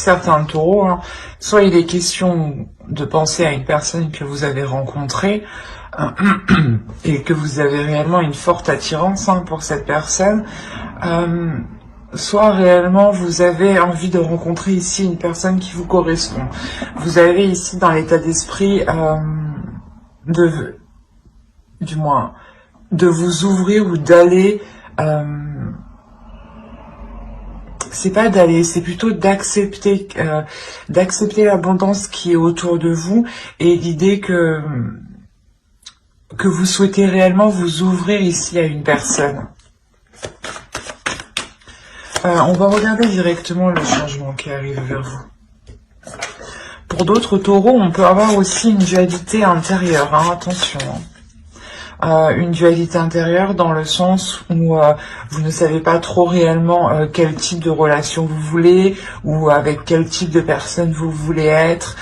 certains taureaux, hein, soit il est question de penser à une personne que vous avez rencontrée et que vous avez réellement une forte attirance pour cette personne, soit réellement vous avez envie de rencontrer ici une personne qui vous correspond. Vous avez ici dans l'état d'esprit de vous ouvrir ou d'aller... c'est pas d'aller, c'est plutôt d'accepter l'abondance qui est autour de vous et l'idée que vous souhaitez réellement vous ouvrir ici à une personne. On va regarder directement le changement qui arrive vers vous. Pour d'autres taureaux, on peut avoir aussi une dualité intérieure, attention. Une dualité intérieure dans le sens où vous ne savez pas trop réellement quel type de relation vous voulez ou avec quel type de personne vous voulez être.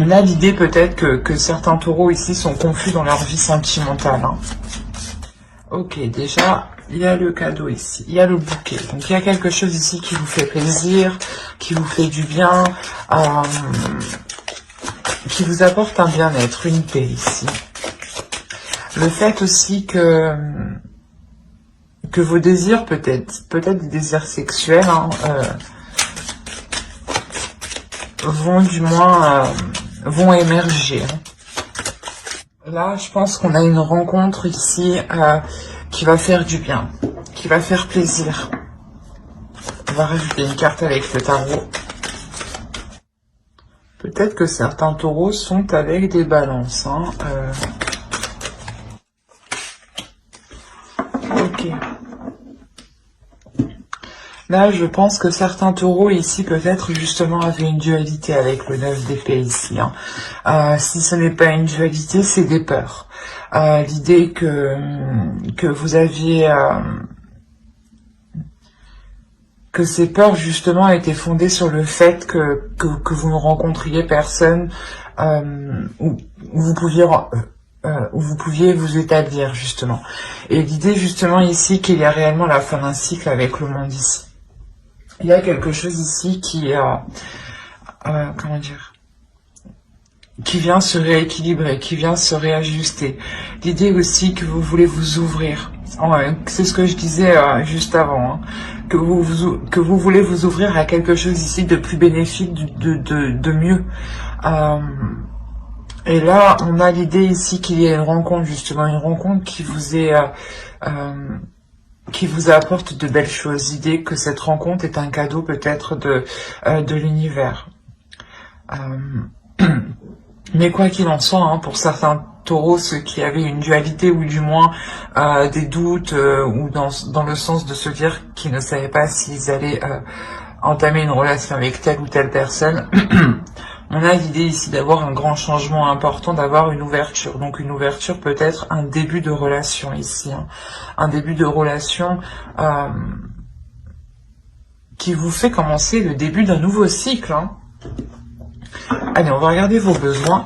On a l'idée peut-être que certains taureaux ici sont confus dans leur vie sentimentale. Ok, déjà, il y a le cadeau ici, il y a le bouquet. Donc il y a quelque chose ici qui vous fait plaisir, qui vous fait du bien, qui vous apporte un bien-être, une paix ici. Le fait aussi que vos désirs, peut-être des désirs sexuels, vont émerger. Là, je pense qu'on a une rencontre ici qui va faire du bien, qui va faire plaisir. On va rajouter une carte avec le tarot. Peut-être que certains taureaux sont avec des balances. Ok. Là, je pense que certains taureaux ici peut-être justement avaient une dualité avec le 9 d'épée ici. Si ce n'est pas une dualité, c'est des peurs. L'idée que vous aviez... que ces peurs justement étaient fondées sur le fait que vous ne rencontriez personne où vous pouviez vous établir justement. Et l'idée justement ici qu'il y a réellement la fin d'un cycle avec le monde ici. Il y a quelque chose ici qui qui vient se rééquilibrer, qui vient se réajuster. L'idée aussi que vous voulez vous ouvrir. C'est ce que je disais juste avant, que vous voulez vous ouvrir à quelque chose ici de plus bénéfique, de mieux. Et là, on a l'idée ici qu'il y a une rencontre, justement, une rencontre qui vous est... qui vous apporte de belles choses. L'idée que cette rencontre est un cadeau peut-être de l'univers. Mais quoi qu'il en soit, pour certains taureaux, ceux qui avaient une dualité ou du moins des doutes ou dans le sens de se dire qu'ils ne savaient pas s'ils allaient entamer une relation avec telle ou telle personne, on a l'idée ici d'avoir un grand changement important, d'avoir une ouverture. Donc une ouverture peut être un début de relation ici. Un début de relation qui vous fait commencer le début d'un nouveau cycle. Allez, on va regarder vos besoins.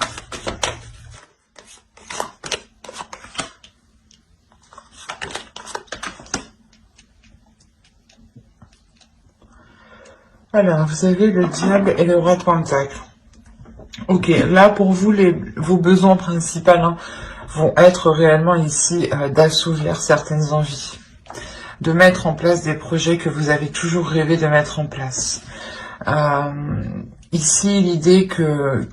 Alors, vous avez le diable et le roi de pentacle. Ok, là pour vous, vos besoins principaux vont être réellement ici d'assouvir certaines envies, de mettre en place des projets que vous avez toujours rêvé de mettre en place. Ici, l'idée que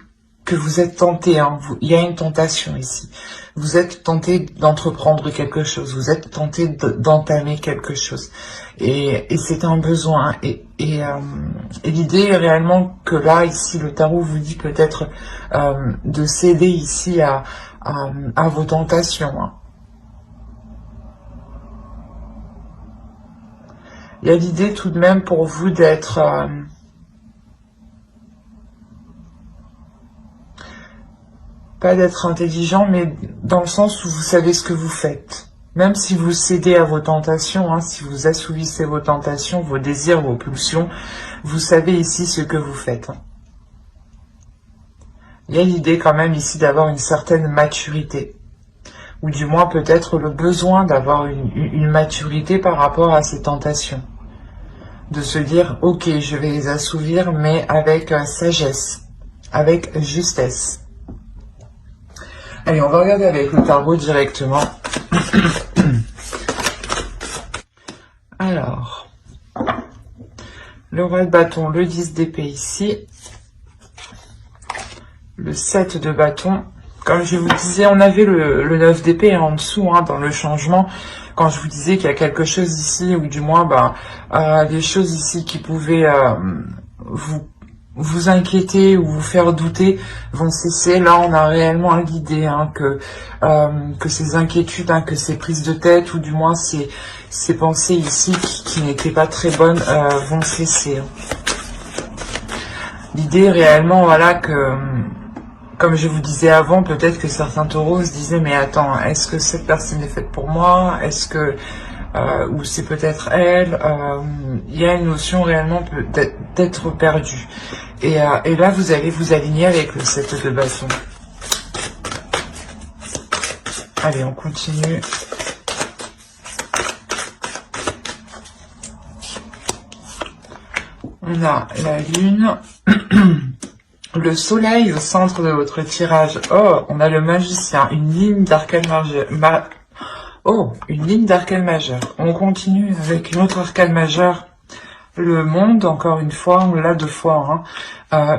vous êtes tenté, il y a une tentation ici. Vous êtes tenté d'entreprendre quelque chose, vous êtes tenté d'entamer quelque chose. Et c'est un besoin. Et l'idée est réellement que là, ici, le tarot vous dit peut-être de céder ici à vos tentations. Il y a l'idée tout de même pour vous d'être... pas d'être intelligent, mais dans le sens où vous savez ce que vous faites. Même si vous cédez à vos tentations, si vous assouvissez vos tentations, vos désirs, vos pulsions, vous savez ici ce que vous faites. Il y a l'idée quand même ici d'avoir une certaine maturité. Ou du moins peut-être le besoin d'avoir une maturité par rapport à ces tentations. de se dire, ok, je vais les assouvir, mais avec sagesse, avec justesse. Allez, on va regarder avec le tarot directement. Alors, le roi de bâton, le 10 d'épée ici, le 7 de bâton. Comme je vous disais, on avait le 9 d'épée en dessous, hein, dans le changement, quand je vous disais qu'il y a quelque chose ici, ou du moins des choses ici qui pouvaient vous inquiéter ou vous faire douter vont cesser. Là, on a réellement l'idée que ces inquiétudes, que ces prises de tête, ou du moins ces pensées ici qui n'étaient pas très bonnes, vont cesser. L'idée réellement, voilà, que, comme je vous disais avant, peut-être que certains taureaux se disaient, mais attends, est-ce que cette personne est faite pour moi? Est-ce que ou c'est peut-être elle, il y a une notion réellement d'être perdu. Et là, vous allez vous aligner avec le 7 de bâton. Allez, on continue. On a la lune, le soleil au centre de votre tirage. Oh, on a le magicien, une ligne d'arcane majeure. Oh, une ligne d'arcane majeure. On continue avec une autre arcane majeure. Le monde, encore une fois, on l'a 2 fois.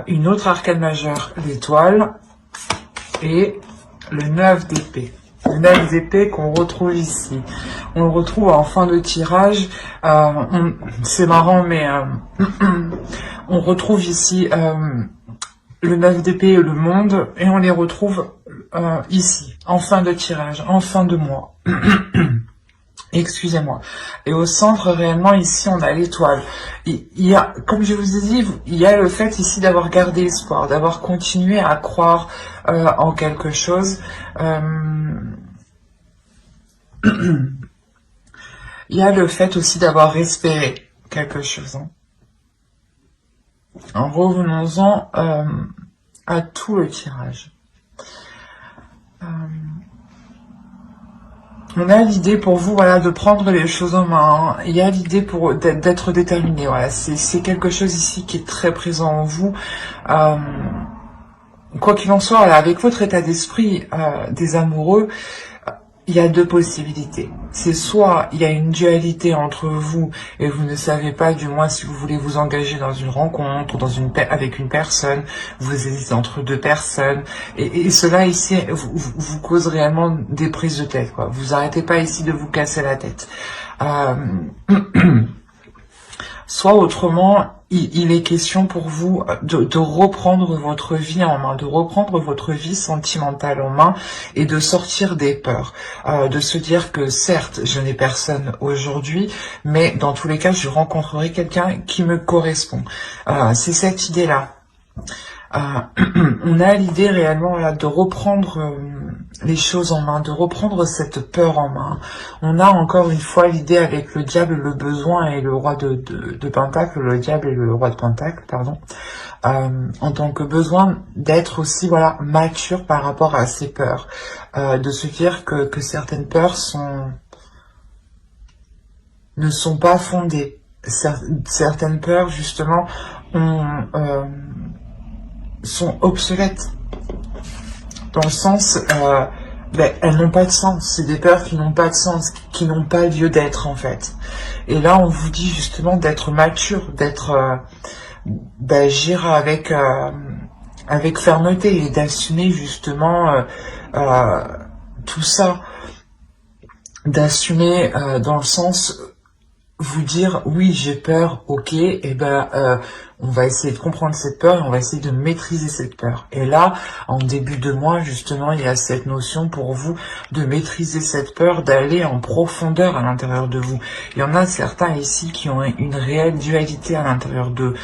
Une autre arcane majeure, l'étoile. Et le 9 d'épée. Le 9 d'épée qu'on retrouve ici. On le retrouve en fin de tirage. C'est marrant, mais on retrouve ici le 9 d'épée et le monde. Et on les retrouve ici, en fin de tirage, en fin de mois. Excusez-moi. Et au centre, réellement, ici, on a l'étoile. Il y a, comme je vous ai dit, il y a le fait ici d'avoir gardé espoir, d'avoir continué à croire en quelque chose. Il y a le fait aussi d'avoir espéré quelque chose. En revenons-en à tout le tirage. On a l'idée pour vous, voilà, de prendre les choses en main. Il y a l'idée pour d'être déterminé. Voilà, c'est quelque chose ici qui est très présent en vous. Quoi qu'il en soit, voilà, avec votre état d'esprit des amoureux, il y a 2 possibilités. C'est soit il y a une dualité entre vous et vous ne savez pas, du moins, si vous voulez vous engager dans une rencontre, avec une personne, vous hésitez entre 2 personnes, et cela ici vous cause réellement des prises de tête, quoi. Vous arrêtez pas ici de vous casser la tête. Soit autrement, il est question pour vous de reprendre votre vie en main, de reprendre votre vie sentimentale en main et de sortir des peurs, de se dire que certes, je n'ai personne aujourd'hui, mais dans tous les cas, je rencontrerai quelqu'un qui me correspond. C'est cette idée-là. On a l'idée réellement là, de reprendre les choses en main, de reprendre cette peur en main. On a encore une fois l'idée avec le diable, le besoin et le roi de Pentacle, le diable et le roi de Pentacle, pardon, en tant que besoin d'être aussi, voilà, mature par rapport à ces peurs, de se dire que certaines peurs ne sont pas fondées. Certaines peurs, justement, sont obsolètes. Dans le sens, elles n'ont pas de sens. C'est des peurs qui n'ont pas de sens, qui n'ont pas lieu d'être, en fait. Et là, on vous dit justement d'être mature, d'agir avec fermeté et d'assumer justement tout ça. D'assumer dans le sens, vous dire, oui, j'ai peur, ok, et on va essayer de comprendre cette peur et on va essayer de maîtriser cette peur. Et là, en début de mois, justement, il y a cette notion pour vous de maîtriser cette peur, d'aller en profondeur à l'intérieur de vous. Il y en a certains ici qui ont une réelle dualité à l'intérieur d'eux.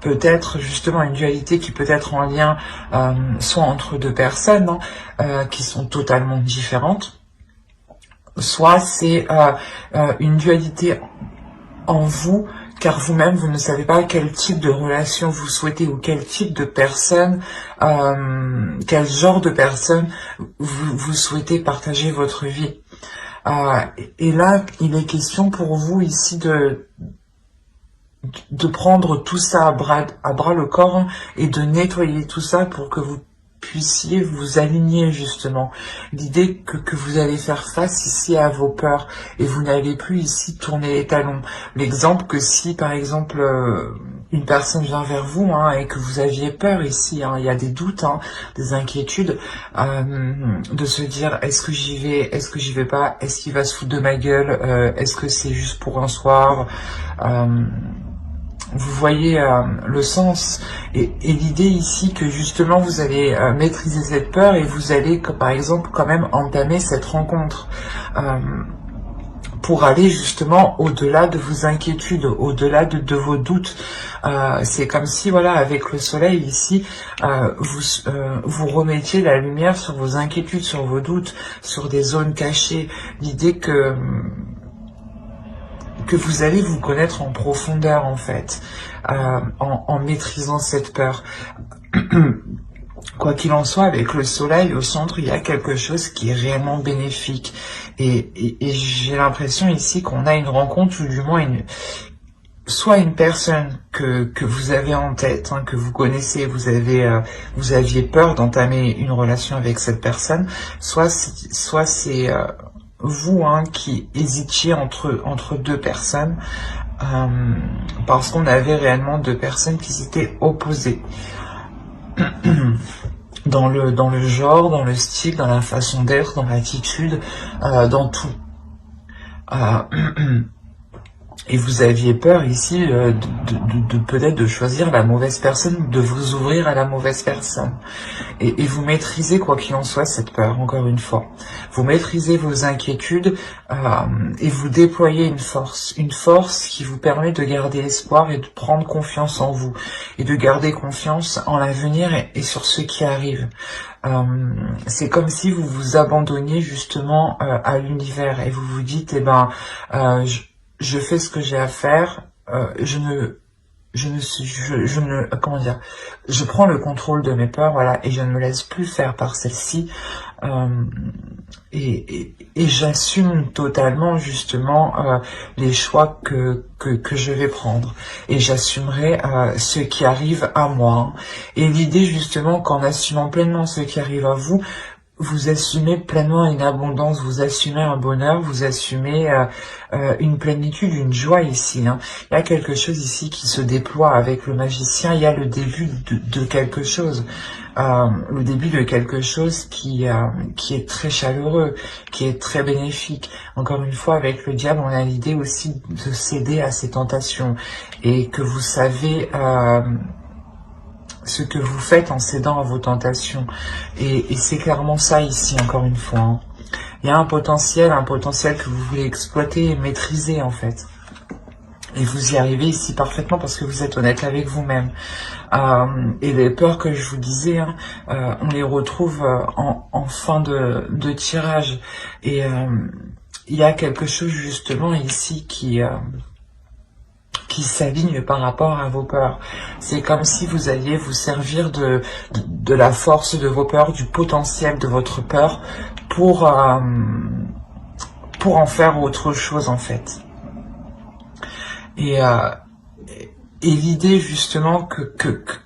Peut-être justement une dualité qui peut être en lien soit entre 2 personnes qui sont totalement différentes, soit c'est une dualité en vous, car vous-même, vous ne savez pas quel type de relation vous souhaitez ou quel type de personne, quel genre de personne vous souhaitez partager votre vie. Et là, il est question pour vous ici de prendre tout ça à bras le corps, hein, et de nettoyer tout ça pour que vous puissiez vous aligner justement. L'idée que vous allez faire face ici à vos peurs et vous n'allez plus ici tourner les talons. L'exemple que si par exemple une personne vient vers vous, hein, et que vous aviez peur ici, hein, il y a des doutes, hein, des inquiétudes, de se dire est-ce que j'y vais, est-ce que j'y vais pas, est-ce qu'il va se foutre de ma gueule, est-ce que c'est juste pour un soir, vous voyez le sens et l'idée ici que justement vous allez maîtriser cette peur et vous allez par exemple quand même entamer cette rencontre pour aller justement au-delà de vos inquiétudes, au-delà de vos doutes. C'est comme si voilà, avec le soleil ici, vous remettiez la lumière sur vos inquiétudes, sur vos doutes, sur des zones cachées. L'idée que vous allez vous connaître en profondeur en fait, en maîtrisant cette peur. Quoi qu'il en soit, avec le soleil au centre, il y a quelque chose qui est réellement bénéfique. Et j'ai l'impression ici qu'on a une rencontre, ou du moins soit une personne que vous avez en tête, hein, que vous connaissez, vous aviez peur d'entamer une relation avec cette personne, soit c'est vous, hein, qui hésitiez entre deux personnes, parce qu'on avait réellement deux personnes qui s'étaient opposées dans le genre, dans le style, dans la façon d'être, dans l'attitude, dans tout. Et vous aviez peur ici de peut-être de choisir la mauvaise personne, de vous ouvrir à la mauvaise personne. Et vous maîtrisez, quoi qu'il en soit, cette peur, encore une fois. Vous maîtrisez vos inquiétudes et vous déployez une force qui vous permet de garder espoir et de prendre confiance en vous. Et de garder confiance en l'avenir et sur ce qui arrive. C'est comme si vous vous abandonniez justement à l'univers et vous vous dites, je fais ce que j'ai à faire, je prends le contrôle de mes peurs, voilà, et je ne me laisse plus faire par celle-ci, et j'assume totalement justement les choix que je vais prendre, et j'assumerai ce qui arrive à moi. Et l'idée justement qu'en assumant pleinement ce qui arrive à vous, vous assumez pleinement une abondance, vous assumez un bonheur, vous assumez une plénitude, une joie ici. Hein. Il y a quelque chose ici qui se déploie avec le magicien, il y a le début de quelque chose. Le début de quelque chose qui est très chaleureux, qui est très bénéfique. Encore une fois, avec le diable, on a l'idée aussi de céder à ses tentations et que vous savez ce que vous faites en cédant à vos tentations. Et c'est clairement ça ici, encore une fois. Hein. Il y a un potentiel que vous voulez exploiter et maîtriser en fait. Et vous y arrivez ici parfaitement parce que vous êtes honnête avec vous-même. Et les peurs que je vous disais, hein, on les retrouve en fin de tirage. Et il y a quelque chose justement ici qui s'aligne par rapport à vos peurs. C'est comme si vous alliez vous servir de la force de vos peurs, du potentiel de votre peur pour en faire autre chose en fait. Et l'idée justement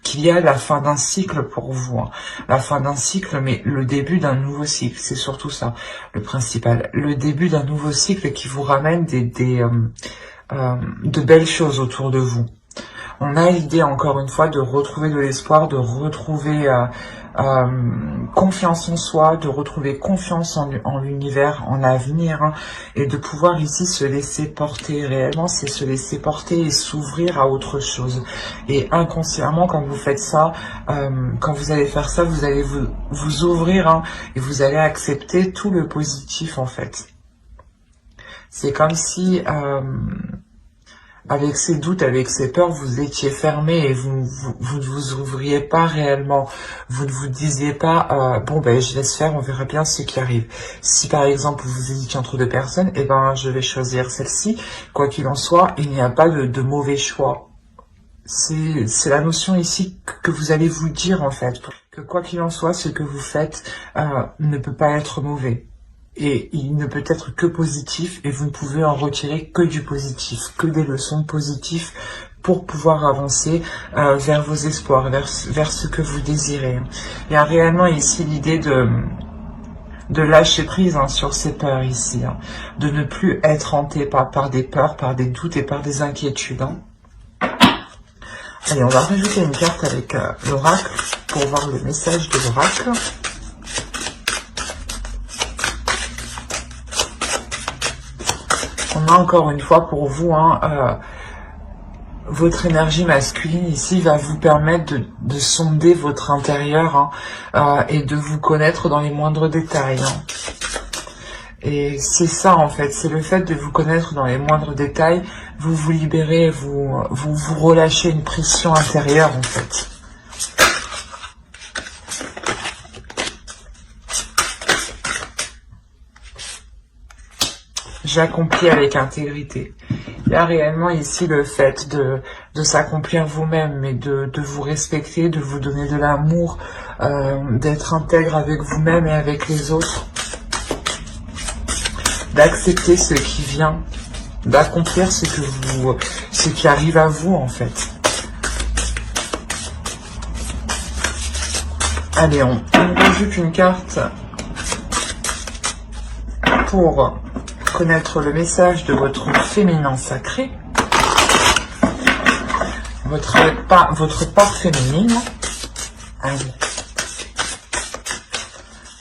qu'il y a la fin d'un cycle pour vous, hein. La fin d'un cycle, mais le début d'un nouveau cycle, c'est surtout ça, le principal. Le début d'un nouveau cycle qui vous ramène de belles choses autour de vous. On a l'idée encore une fois de retrouver de l'espoir, de retrouver confiance en soi, de retrouver confiance en l'univers, en l'avenir, hein, et de pouvoir ici se laisser porter. Réellement, c'est se laisser porter et s'ouvrir à autre chose. Et inconsciemment, quand vous faites ça, quand vous allez faire ça, vous allez vous ouvrir, hein, et vous allez accepter tout le positif en fait. C'est comme si avec ces doutes, avec ces peurs, vous étiez fermé et vous ne vous ouvriez pas réellement. Vous ne vous disiez pas bon ben je laisse faire, on verra bien ce qui arrive. Si par exemple vous hésitez entre deux personnes, eh ben je vais choisir celle-ci. Quoi qu'il en soit, il n'y a pas de mauvais choix. C'est la notion ici que vous allez vous dire en fait, que quoi qu'il en soit, ce que vous faites ne peut pas être mauvais. Et il ne peut être que positif, et vous ne pouvez en retirer que du positif, que des leçons positives pour pouvoir avancer vers vos espoirs, vers ce que vous désirez. Il y a réellement ici l'idée de lâcher prise sur ces peurs ici, de ne plus être hanté par des peurs, par des doutes et par des inquiétudes. Allez, on va rajouter une carte avec l'oracle pour voir le message de l'oracle. On a encore une fois pour vous, votre énergie masculine ici va vous permettre de sonder votre intérieur et de vous connaître dans les moindres détails. Et c'est ça en fait, c'est le fait de vous connaître dans les moindres détails, vous vous libérez, vous relâchez une pression intérieure en fait. J'accomplis avec intégrité. Il y a réellement ici le fait de s'accomplir vous-même, mais de vous respecter, de vous donner de l'amour, d'être intègre avec vous-même et avec les autres, d'accepter ce qui vient, d'accomplir ce qui arrive à vous en fait. Allez, on rajoute une carte pour connaître le message de votre féminin sacré, votre part féminine. Allez.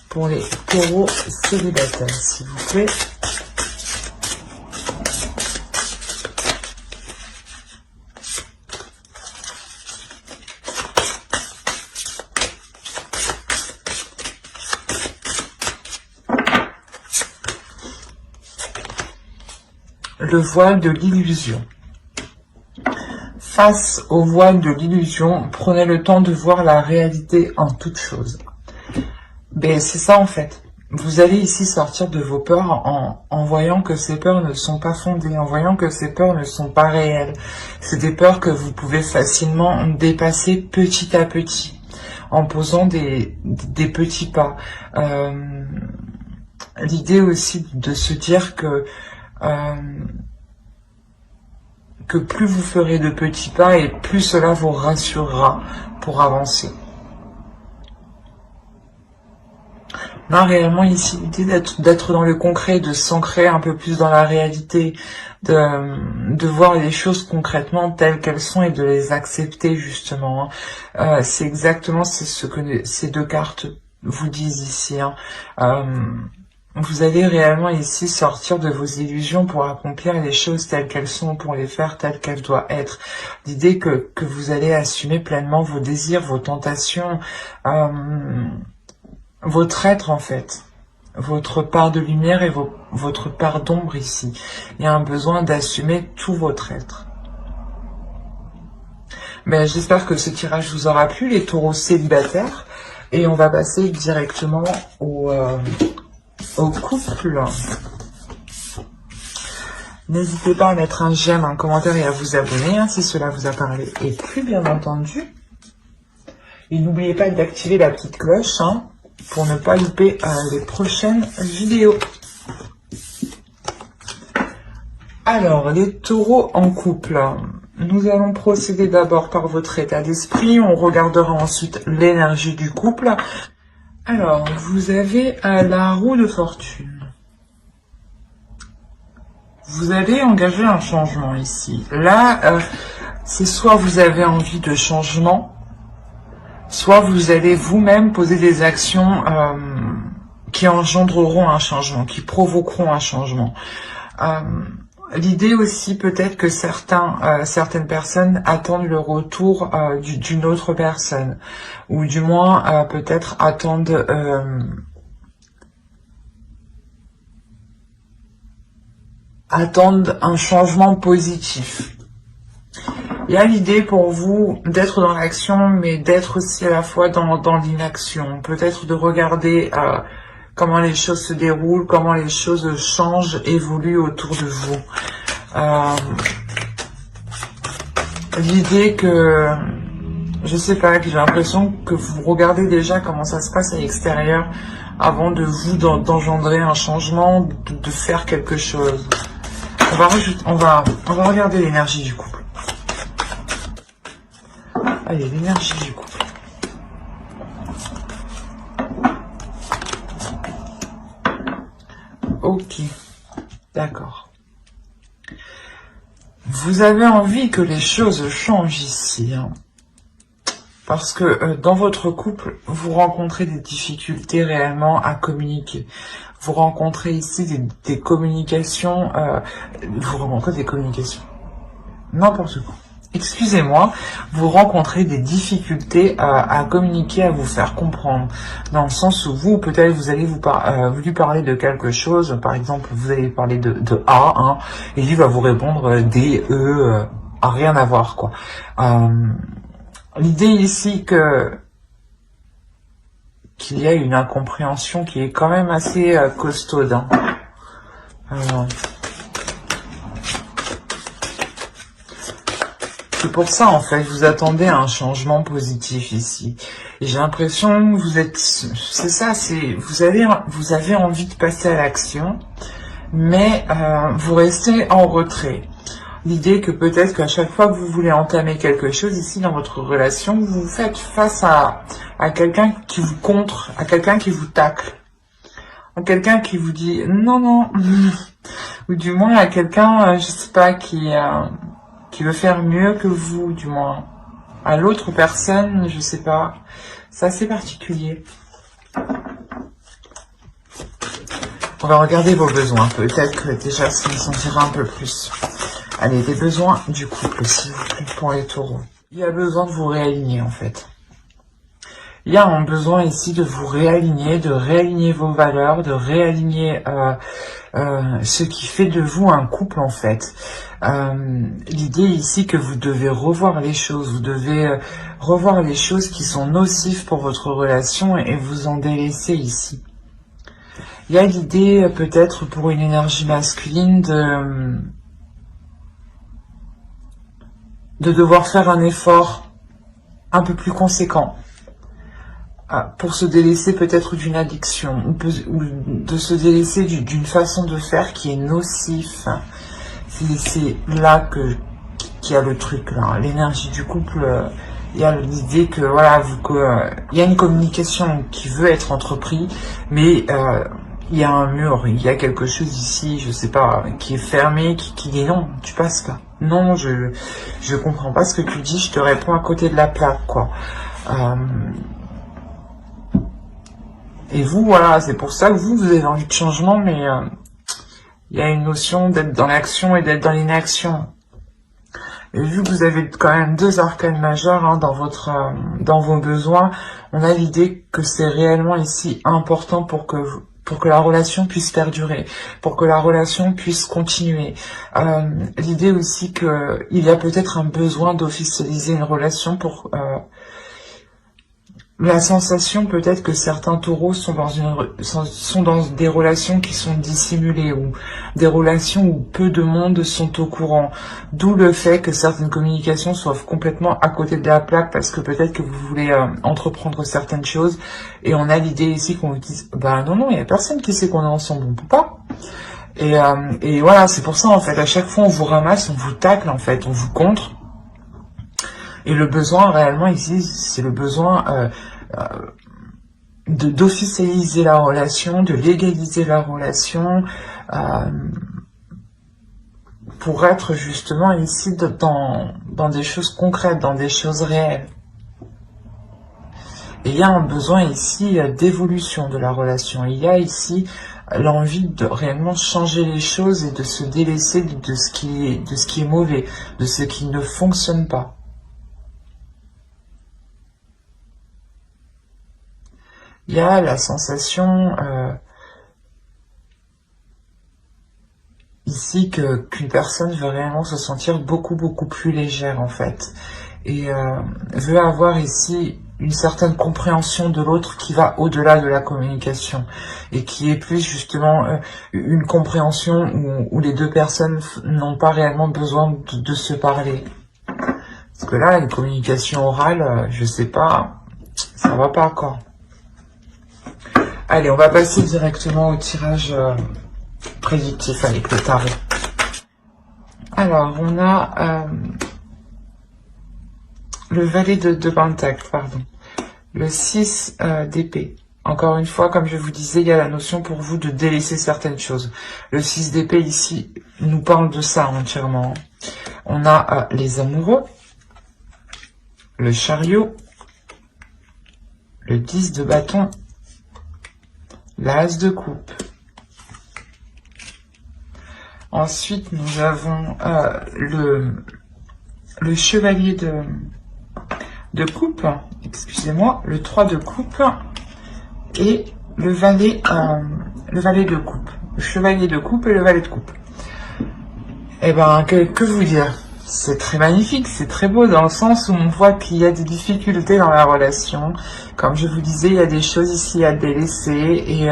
Pour les taureaux célibataires, s'il vous plaît. Le voile de l'illusion. Face au voile de l'illusion, prenez le temps de voir la réalité en toute chose. Ben, c'est ça en fait. Vous allez ici sortir de vos peurs en voyant que ces peurs ne sont pas fondées, en voyant que ces peurs ne sont pas réelles. C'est des peurs que vous pouvez facilement dépasser petit à petit, en posant des petits pas. L'idée aussi de se dire que plus vous ferez de petits pas et plus cela vous rassurera pour avancer. On a réellement ici l'idée d'être dans le concret, de s'ancrer un peu plus dans la réalité, de voir les choses concrètement telles qu'elles sont et de les accepter justement. C'est exactement ce que ces deux cartes vous disent ici. Vous allez réellement ici sortir de vos illusions pour accomplir les choses telles qu'elles sont, pour les faire telles qu'elles doivent être. L'idée que vous allez assumer pleinement vos désirs, vos tentations, votre être en fait, votre part de lumière et votre part d'ombre ici. Il y a un besoin d'assumer tout votre être. Mais j'espère que ce tirage vous aura plu, les taureaux célibataires, et on va passer directement au couple. N'hésitez pas à mettre un j'aime, un commentaire et à vous abonner si cela vous a parlé et plu bien entendu. Et n'oubliez pas d'activer la petite cloche pour ne pas louper les prochaines vidéos. Alors, les taureaux en couple. Nous allons procéder d'abord par votre état d'esprit. On regardera ensuite l'énergie du couple. Alors, vous avez la roue de fortune. Vous avez engagé un changement ici. Là, c'est soit vous avez envie de changement, soit vous allez vous-même poser des actions qui engendreront un changement, qui provoqueront un changement. L'idée aussi peut-être que certaines personnes attendent le retour d'une autre personne, ou du moins peut-être attendent un changement positif. Il y a l'idée pour vous d'être dans l'action, mais d'être aussi à la fois dans l'inaction. Peut-être de regarder comment les choses se déroulent, comment les choses changent, évoluent autour de vous. L'idée que, je sais pas, que j'ai l'impression que vous regardez déjà comment ça se passe à l'extérieur avant de vous d'engendrer un changement, de faire quelque chose. On va regarder l'énergie du couple. Allez, l'énergie du couple. Ok, d'accord. Vous avez envie que les choses changent ici, hein. Parce que dans votre couple, vous rencontrez des difficultés réellement à communiquer. Vous rencontrez ici des communications, vous rencontrez des communications, n'importe quoi. Excusez-moi, vous rencontrez des difficultés à communiquer, à vous faire comprendre. Dans le sens où vous, peut-être, vous allez lui parler de quelque chose. Par exemple, vous allez parler de A, hein, et lui va vous répondre D, E, à rien à voir, quoi. L'idée ici qu'il y a une incompréhension qui est quand même assez costaude, hein. C'est pour ça, en fait, vous attendez un changement positif ici. Et j'ai l'impression que vous êtes... C'est ça, vous avez envie de passer à l'action, mais vous restez en retrait. L'idée que peut-être qu'à chaque fois que vous voulez entamer quelque chose ici dans votre relation, vous faites face à quelqu'un qui vous contre, à quelqu'un qui vous tacle, à quelqu'un qui vous dit non, non, ou du moins à quelqu'un, je sais pas, qui veut faire mieux que vous, du moins. À l'autre personne, je sais pas. C'est assez particulier. On va regarder vos besoins. Peut-être que déjà, ça me sentira un peu plus. Allez, les besoins du couple, s'il vous plaît, pour les taureaux. Il y a besoin de vous réaligner, en fait. Il y a un besoin ici de vous réaligner, de réaligner vos valeurs, de réaligner ce qui fait de vous un couple, en fait. L'idée ici que vous devez revoir les choses, vous devez revoir les choses qui sont nocives pour votre relation et vous en délaisser ici. Il y a l'idée peut-être pour une énergie masculine de devoir faire un effort un peu plus conséquent pour se délaisser peut-être d'une addiction ou de se délaisser d'une façon de faire qui est nocif. C'est là qu'il y a le truc, là. L'énergie du couple, il y a l'idée que voilà, il y a une communication qui veut être entreprise, mais il y a un mur, il y a quelque chose ici, je sais pas, qui est fermé, qui dit non, tu passes pas. Non, je comprends pas ce que tu dis, je te réponds à côté de la plaque, quoi. Et vous, voilà, c'est pour ça que vous avez envie de changement, mais il y a une notion d'être dans l'action et d'être dans l'inaction. Et vu que vous avez quand même deux arcanes majeures hein, dans vos besoins, on a l'idée que c'est réellement ici important pour que la relation puisse perdurer, pour que la relation puisse continuer. L'idée aussi qu'il y a peut-être un besoin d'officialiser une relation pour... la sensation peut-être que certains taureaux sont dans des relations qui sont dissimulées ou des relations où peu de monde sont au courant. D'où le fait que certaines communications soient complètement à côté de la plaque parce que peut-être que vous voulez entreprendre certaines choses et on a l'idée ici qu'on vous dise bah non, il n'y a personne qui sait qu'on est ensemble, on peut pas. Et voilà, c'est pour ça en fait, à chaque fois on vous ramasse, on vous tacle en fait, on vous contre. Et le besoin réellement ici, c'est le besoin d'officialiser la relation, de légaliser la relation, pour être justement ici dans des choses concrètes, dans des choses réelles. Et il y a un besoin ici d'évolution de la relation. Il y a ici l'envie de réellement changer les choses et de se délaisser de ce qui est mauvais, de ce qui ne fonctionne pas. Il y a la sensation ici qu'une personne veut réellement se sentir beaucoup plus légère en fait et veut avoir ici une certaine compréhension de l'autre qui va au-delà de la communication et qui est plus justement une compréhension où les deux personnes n'ont pas réellement besoin de se parler. Parce que là, une communication orale, je sais pas, ça va pas encore. Allez, on va passer directement au tirage prédictif avec le tarot. le valet de Pentacle, pardon. Le 6 d'épée. Encore une fois, comme je vous disais, il y a la notion pour vous de délaisser certaines choses. Le 6 d'épée ici nous parle de ça entièrement. On a les amoureux, le chariot, le 10 de bâton, l'as de coupe. Ensuite, nous avons le chevalier de coupe, excusez-moi, le 3 de coupe et le valet de coupe. Le chevalier de coupe et le valet de coupe. Eh ben, que vous dire? C'est très magnifique, c'est très beau dans le sens où on voit qu'il y a des difficultés dans la relation. Comme je vous disais, il y a des choses ici à délaisser. Et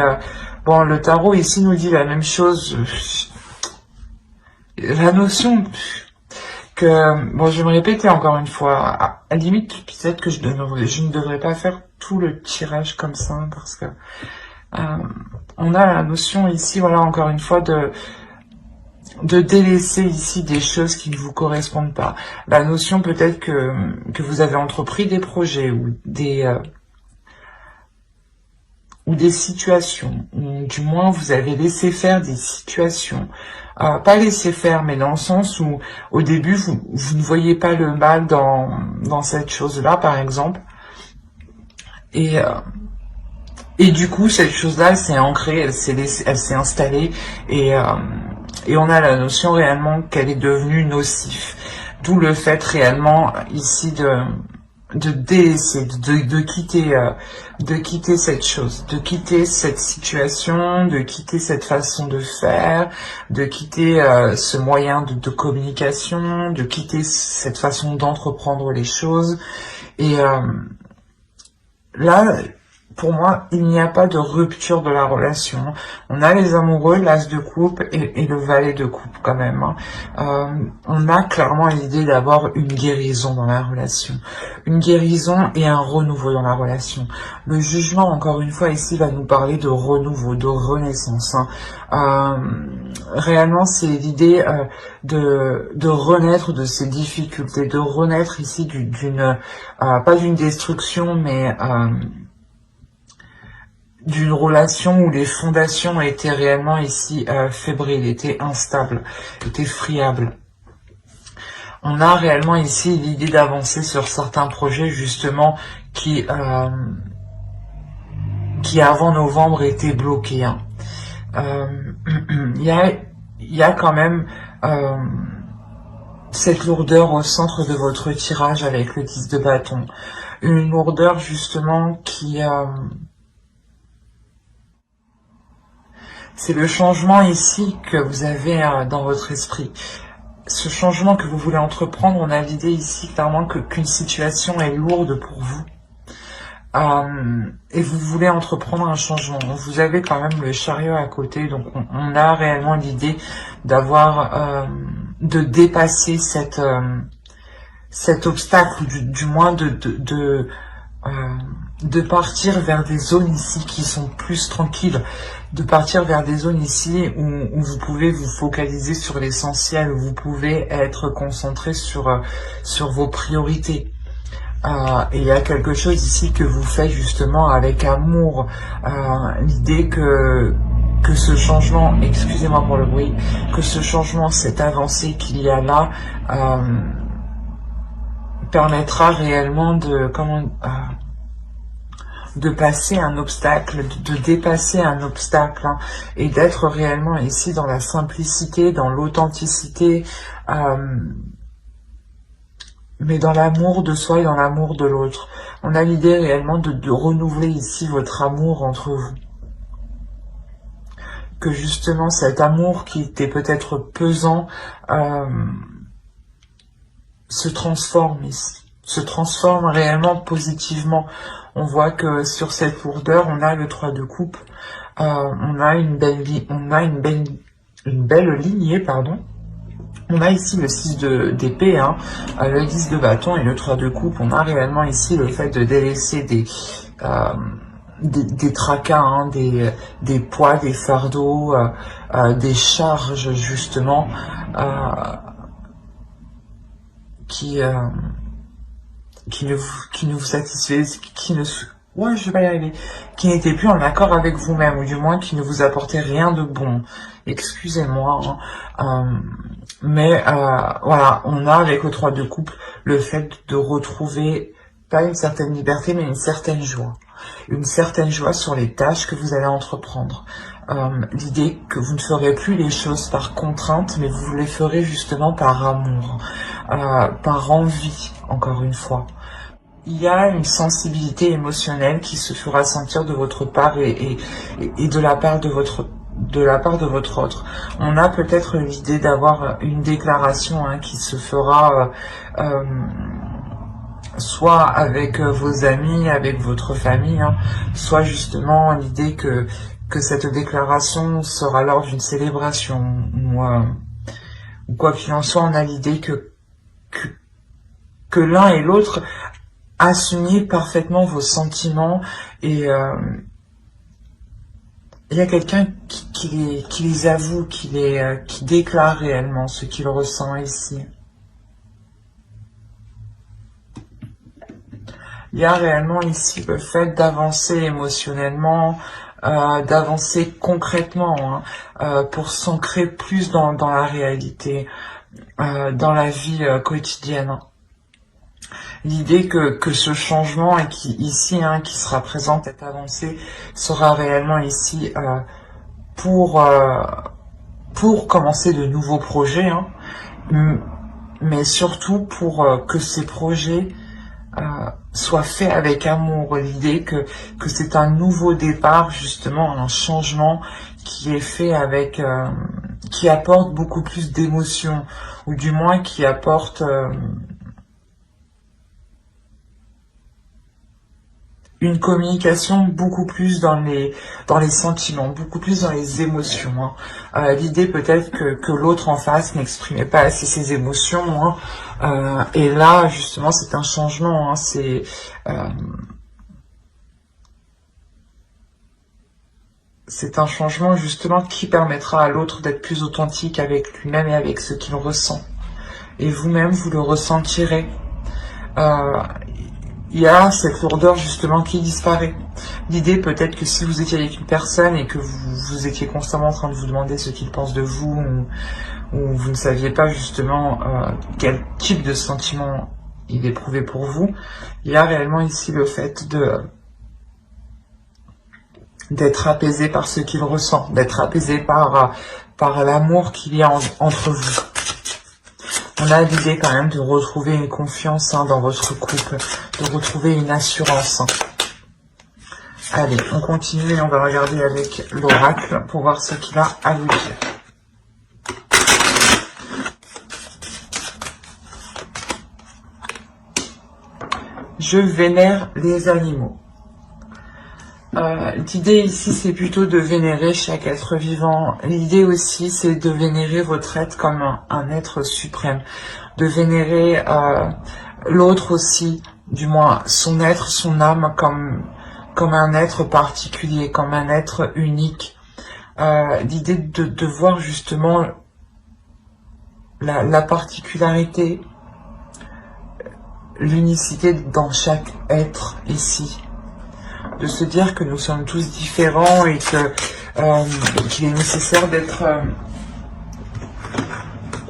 bon, le tarot ici nous dit la même chose. La notion que... Bon, je vais me répéter encore une fois. À la limite, peut-être que je ne devrais pas faire tout le tirage comme ça, parce que on a la notion ici, voilà, encore une fois, de délaisser ici des choses qui ne vous correspondent pas. La notion peut-être que vous avez entrepris des projets ou des situations, ou du moins vous avez laissé faire des situations. Pas laisser faire, mais dans le sens où au début vous ne voyez pas le mal dans cette chose-là, par exemple. Et du coup, cette chose-là, elle s'est ancrée, elle s'est installée, et on a la notion réellement qu'elle est devenue nocif. D'où le fait réellement ici de délaisser, de quitter cette chose, de quitter cette situation, de quitter cette façon de faire, de quitter ce moyen de communication, de quitter cette façon d'entreprendre les choses. Et là, pour moi, il n'y a pas de rupture de la relation. On a les amoureux, l'as de coupe et le valet de coupe quand même. On a clairement l'idée d'avoir une guérison dans la relation. Une guérison et un renouveau dans la relation. Le jugement, encore une fois, ici, va nous parler de renouveau, de renaissance. Réellement, c'est l'idée de renaître de ces difficultés, de renaître ici pas d'une destruction, mais... d'une relation où les fondations étaient réellement ici fébriles, étaient instables, étaient friables. On a réellement ici l'idée d'avancer sur certains projets justement qui avant novembre étaient bloqués. Hein. Il y a quand même cette lourdeur au centre de votre tirage avec le 10 de bâton. Une lourdeur justement qui... c'est le changement ici que vous avez dans votre esprit. Ce changement que vous voulez entreprendre, on a l'idée ici clairement qu'une situation est lourde pour vous. Et vous voulez entreprendre un changement. Vous avez quand même le chariot à côté, donc on a réellement l'idée d'avoir, de dépasser cet obstacle, ou du moins de partir vers des zones ici qui sont plus tranquilles, de partir vers des zones ici où vous pouvez vous focaliser sur l'essentiel, où vous pouvez être concentré sur vos priorités. Et il y a quelque chose ici que vous faites justement avec amour, l'idée que ce changement, excusez-moi pour le bruit, que ce changement, cette avancée qu'il y a là, permettra réellement de passer un obstacle, de dépasser un obstacle, hein, et d'être réellement ici dans la simplicité, dans l'authenticité, mais dans l'amour de soi et dans l'amour de l'autre. On a l'idée réellement de renouveler ici votre amour entre vous. Que justement cet amour qui était peut-être pesant se transforme ici, se transforme réellement positivement. On voit que sur cette lourdeur, on a le 3 de coupe, on a une belle lignée, pardon. On a ici le 6 d'épée, hein, le 10 de bâton et le 3 de coupe. On a réellement ici le fait de délaisser des tracas, hein, des poids, des fardeaux, des charges justement qui qui ne vous satisfait, ouais, je vais pas y arriver, qui n'était plus en accord avec vous-même, ou du moins qui ne vous apportait rien de bon. Excusez-moi, hein. Voilà, on a avec le 3 de coupe le fait de retrouver pas une certaine liberté, mais une certaine joie. Une certaine joie sur les tâches que vous allez entreprendre. L'idée que vous ne ferez plus les choses par contrainte, mais vous les ferez justement par amour, par envie, encore une fois. Il y a une sensibilité émotionnelle qui se fera sentir de votre part et de la part de votre autre. On a peut-être l'idée d'avoir une déclaration qui se fera soit avec vos amis, avec votre famille, soit justement l'idée que cette déclaration sera lors d'une célébration ou quoi qu'il en soit, on a l'idée que l'un et l'autre assumiez parfaitement vos sentiments et il y a quelqu'un qui les avoue, qui déclare réellement ce qu'il ressent ici. Il y a réellement ici le fait d'avancer émotionnellement, d'avancer concrètement, pour s'ancrer plus dans la réalité, dans la vie quotidienne. L'idée que ce changement et qui sera présent, cette avancée, sera réellement ici pour commencer de nouveaux projets, mais surtout pour que ces projets soient faits avec amour. L'idée que c'est un nouveau départ, justement, un changement qui est fait avec, qui apporte beaucoup plus d'émotions, ou du moins qui apporte une communication beaucoup plus dans les sentiments, beaucoup plus dans les émotions. L'idée peut-être que l'autre en face n'exprimait pas assez ses émotions. Et là, justement, c'est un changement. C'est un changement, justement, qui permettra à l'autre d'être plus authentique avec lui-même et avec ce qu'il ressent. Et vous-même, vous le ressentirez. Il y a cette lourdeur justement qui disparaît. L'idée peut-être que si vous étiez avec une personne et que vous étiez constamment en train de vous demander ce qu'il pense de vous, ou vous ne saviez pas justement quel type de sentiment il éprouvait pour vous, il y a réellement ici le fait d'être apaisé par ce qu'il ressent, d'être apaisé par l'amour qu'il y a entre vous. On a l'idée quand même de retrouver une confiance dans votre couple, de retrouver une assurance. Allez, on continue et on va regarder avec l'oracle pour voir ce qu'il a à vous dire. Je vénère les animaux. L'idée ici, c'est plutôt de vénérer chaque être vivant. L'idée aussi, c'est de vénérer votre être comme un être suprême. De vénérer l'autre aussi, du moins son être, son âme, comme un être particulier, comme un être unique. L'idée de voir justement la particularité, l'unicité dans chaque être ici. De se dire que nous sommes tous différents et qu'il est nécessaire d'être,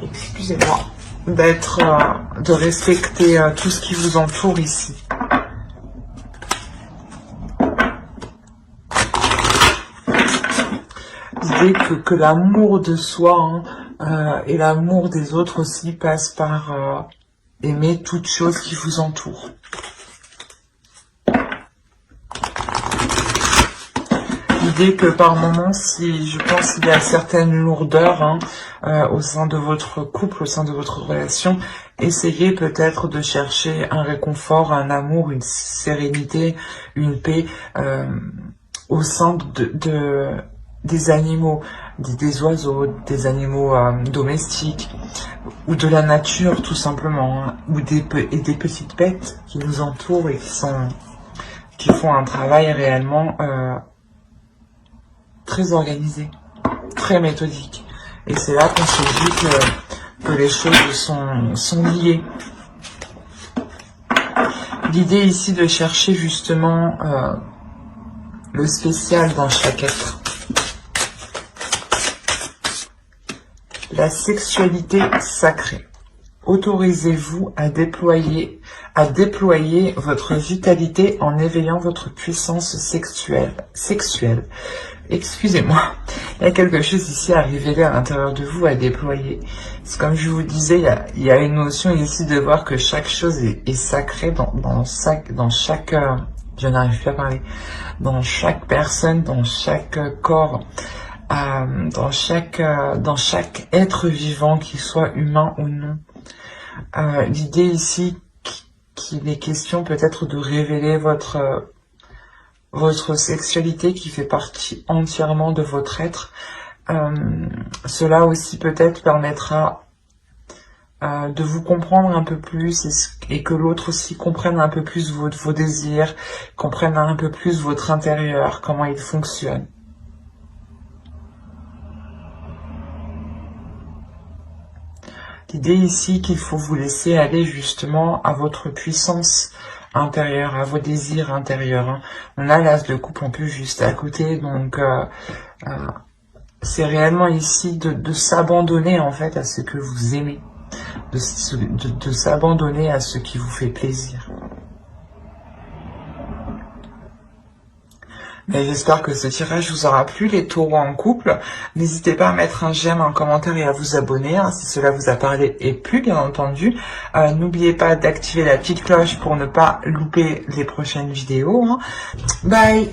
excusez-moi, de respecter tout ce qui vous entoure ici. L'idée que l'amour de soi et l'amour des autres aussi passe par aimer toute chose qui vous entoure. L'idée que par moments, si je pense qu'il y a certaines lourdeurs au sein de votre couple, au sein de votre relation, essayez peut-être de chercher un réconfort, un amour, une sérénité, une paix au sein des animaux, des oiseaux, des animaux domestiques, ou de la nature tout simplement, ou des petites bêtes qui nous entourent et qui font un travail réellement très organisé, très méthodique. Et c'est là qu'on se dit que les choses sont liées. L'idée ici de chercher justement le spécial dans chaque être. La sexualité sacrée. Autorisez-vous à déployer votre vitalité en éveillant votre puissance sexuelle. Excusez-moi, il y a quelque chose ici à révéler à l'intérieur de vous, à déployer. C'est comme je vous disais, il y a une notion ici de voir que chaque chose est sacrée dans chaque je n'arrive plus à parler, dans chaque personne, dans chaque corps, dans chaque être vivant, qu'il soit humain ou non. L'idée ici qu'il est question peut-être de révéler votre sexualité qui fait partie entièrement de votre être. Cela aussi peut-être permettra de vous comprendre un peu plus et que l'autre aussi comprenne un peu plus vos désirs, comprenne un peu plus votre intérieur, comment il fonctionne. L'idée ici qu'il faut vous laisser aller justement à votre puissance intérieure, à vos désirs intérieurs. Hein. On a l'as de coupe un peu juste à côté, donc c'est réellement ici de s'abandonner en fait à ce que vous aimez, de s'abandonner à ce qui vous fait plaisir. Mais j'espère que ce tirage vous aura plu, les taureaux en couple. N'hésitez pas à mettre un j'aime, un commentaire et à vous abonner hein, si cela vous a parlé et plu, bien entendu. N'oubliez pas d'activer la petite cloche pour ne pas louper les prochaines vidéos. Hein. Bye!